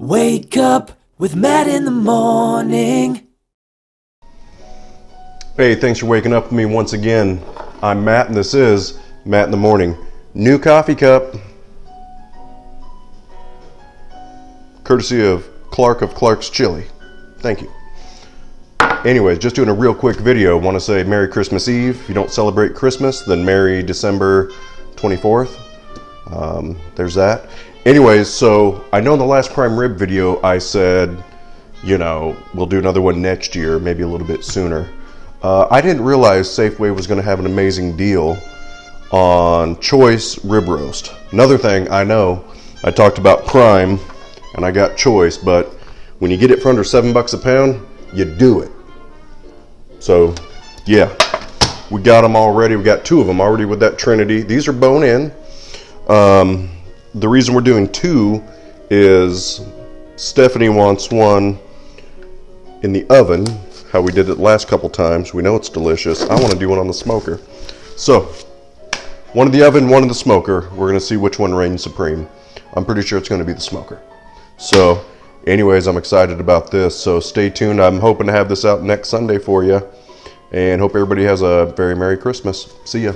Wake up with Matt in the morning. Hey, thanks for waking up with me once again. I'm Matt and this is Matt in the Morning. New coffee cup. Courtesy of Clark's Chili. Thank you. Anyways, just doing a real quick video. Want to say Merry Christmas Eve. If you don't celebrate Christmas, then Merry December 24th. There's that. Anyways, so I know in the last prime rib video I said, we'll do another one next year, maybe a little bit sooner. I didn't realize Safeway was going to have an amazing deal on Choice rib roast. Another thing I know, I talked about Prime and I got Choice, but when you get it for under $7 a pound, you do it. So yeah, we got them already. We got two of them already with that Trinity. These are bone in. The reason we're doing two is Stephanie wants one in the oven, how we did it the last couple times. We know it's delicious. I want to do one on the smoker. So, one in the oven, one in the smoker. We're going to see which one reigns supreme. I'm pretty sure it's going to be the smoker. So, anyways, I'm excited about this. So, stay tuned. I'm hoping to have this out next Sunday for you. And hope everybody has a very Merry Christmas. See ya.